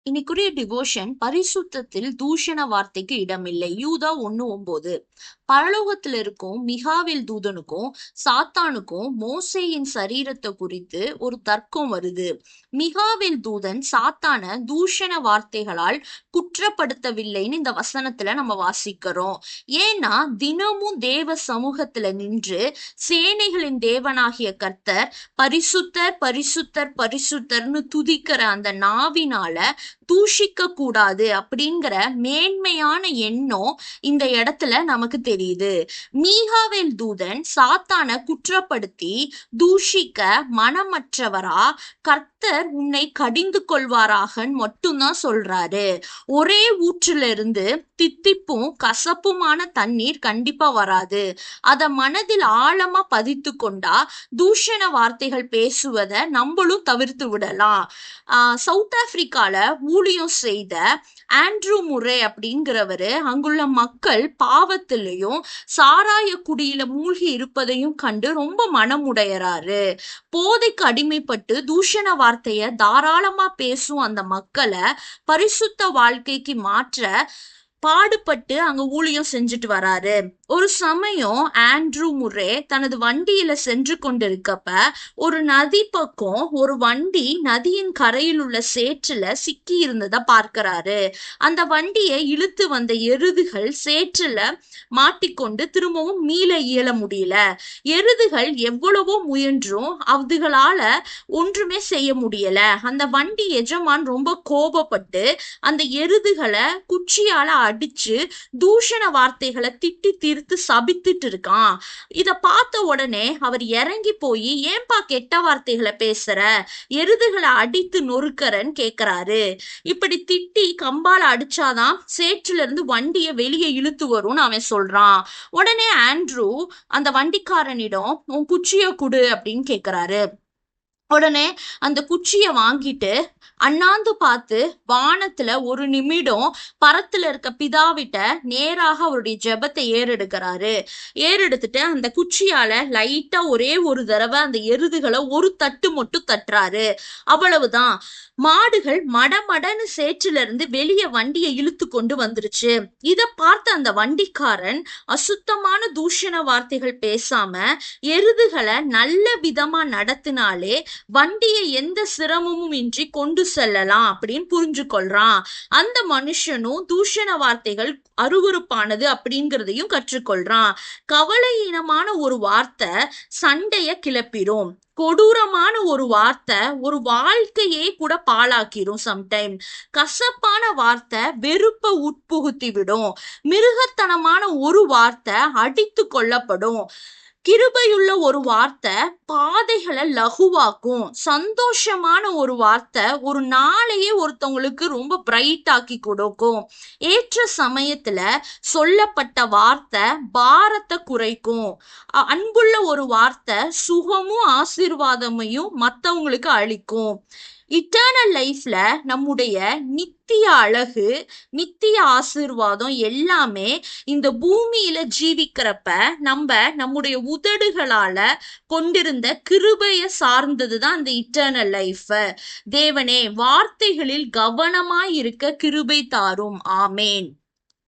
இன்னைக்குரிய devotion பரிசுத்தத்தில் தூஷண வார்த்தைக்கு இடமில்லை. யூதா 1:9. பரலோகத்துல இருக்கும் மிகாவேல் தூதனுக்கும் சாத்தானுக்கும் மோசேயின் சரீரத்தை குறித்து ஒரு தர்க்கம் வருது. மிகாவேல் தூதன் சாத்தான தூஷண வார்த்தைகளால் குற்றப்படுத்தவில்லைன்னு இந்த வசனத்துல நம்ம வாசிக்கிறோம். ஏன்னா தினமும் தேவ சமூகத்துல நின்று சேனைகளின் தேவனாகிய கர்த்தர் பரிசுத்தர் பரிசுத்தர் பரிசுத்தர்னு துதிக்கிற அந்த நாவினால தூஷிக்க கூடாது அப்படிங்கிற மேன்மையான எண்ணம் இந்த இடத்துல நமக்கு தெரியுது. மீகாவேல் தூதன் சாத்தான குற்றப்படுத்தி தூஷிக்க மனமற்றவரா கர்த்தர் உன்னை கடிந்து கொள்வாராக மட்டும்தான் சொல்றாரு. ஒரே ஊற்றுல இருந்து தித்திப்பும் கசப்புமான தண்ணீர் கண்டிப்பா வராது. அத மனதில் ஆழமா பதித்து கொண்டா தூஷண வார்த்தைகள் பேசுவத நம்மளும் தவிர்த்து விடலாம். சவுத் ஆப்பிரிக்கால ஊழியம் செய்த ஆண்ட்ரூ முரே அப்படிங்கிறவரு அங்குள்ள மக்கள் பாவத்திலையும் சாராய குடியில மூழ்கி இருப்பதையும் கண்டு ரொம்ப மனமுடையறாரு. போதைக்கு அடிமைப்பட்டு தூஷண வார்த்தைய தாராளமா பேசும் அந்த மக்களை பரிசுத்த வாழ்க்கைக்கு மாற்ற பாடுபட்டு அங்க ஊழியம் செஞ்சுட்டு வராரு. ஒரு சமயம் ஆண்ட்ரூ முரே தனது வண்டியில சென்று கொண்டிருக்கப்ப ஒரு நதி பக்கம் ஒரு வண்டி நதியின் கரையில் உள்ள சேற்றுல சிக்கி இருந்ததை பார்க்கிறாரு. அந்த வண்டியை இழுத்து வந்த எருதுகள் சேற்றுல மாட்டிக்கொண்டு திரும்பவும் மீள இயல முடியல. எருதுகள் எவ்வளவோ முயன்றும் அதுகளால ஒன்றுமே செய்ய முடியல. அந்த வண்டி எஜமான் ரொம்ப கோபப்பட்டு அந்த எருதுகளை குச்சியால அடிச்சு தூஷண வார்த்தைகளை திட்டி தீர்த்து சபித்துட்டு இருக்கான். இத பார்த்த உடனே அவர் இறங்கி போய் ஏன்பா கெட்ட வார்த்தைகளை பேசுற, எருதுகளை அடித்து நொறுக்கறன்னு கேக்குறாரு. இப்படி திட்டி கம்பால அடிச்சாதான் சேற்றுல இருந்து வண்டியை வெளியே இழுத்து வரும்னு அவன் சொல்றான். உடனே ஆண்ட்ரூ அந்த வண்டிக்காரனிடம் உன் குச்சிய குடு அப்படின்னு கேக்குறாரு. உடனே அந்த குச்சிய வாங்கிட்டு அண்ணாந்து பார்த்து வானத்துல ஒரு நிமிடம் பரத்துல இருக்க பிதாவிட்ட நேராக அவருடைய ஜெபத்தை ஏறெடுக்கிறாரு. ஏறெடுத்துட்டு அந்த குச்சியால லைட்டா ஒரே ஒரு தடவை அந்த எருதுகளை ஒரு தட்டு மட்டும் தட்டுறாரு. அவ்வளவுதான். மாடுகள் மடமடன்னு சேற்றுல இருந்து வெளியே வண்டியை இழுத்து கொண்டு வந்துருச்சு. இத பார்த்த அந்த வண்டிக்காரன் அசுத்தமான தூஷண வார்த்தைகள் பேசாம எருதுகளை நல்ல விதமா நடத்தினாலே வண்டியை எந்த சிரமமும் இன்றி கொண்டு செல்லலாம் அப்படின்னு புரிஞ்சு கொள்றான். அந்த மனுஷனும் தூஷண வார்த்தைகள் அருவருப்பானது அப்படிங்கிறதையும் கற்றுக்கொள்றான். கவலையீனமான ஒரு வார்த்தை சண்டைய கிளப்பிடும். கொடூரமான ஒரு வார்த்தை ஒரு வாழ்க்கையே கூட பாழாக்கிரும். சம்டைம் கசப்பான வார்த்தை வெறுப்ப உட்புகுத்தி விடும். மிருகத்தனமான ஒரு வார்த்தை அடித்து கொள்ளப்படும். கிருபையுள்ள ஒரு வார்த்தை பாதைகளை லகுவாக்கும். சந்தோஷமான ஒரு வார்த்தை ஒரு நாளையே ஒருத்தவங்களுக்கு ரொம்ப பிரைட் ஆக்கி கொடுக்கும். ஏற்ற சமயத்துல சொல்லப்பட்ட வார்த்தை பாரத்தை குறைக்கும். அன்புள்ள ஒரு வார்த்தை சுகமும் ஆசீர்வாதமையும் மற்றவங்களுக்கு அளிக்கும். இட்டர்னல் லைஃப்ல நம்முடைய நித்திய அழகு நித்திய ஆசீர்வாதம் எல்லாமே இந்த பூமியில ஜீவிக்கிறப்ப நம்முடைய உதடுகளால கொண்டிருந்த கிருபைய சார்ந்ததுதான் அந்த இட்டர்னல் லைஃப். தேவனே வார்த்தைகளில் கவனமாய் இருக்க கிருபை தாரும். ஆமேன்.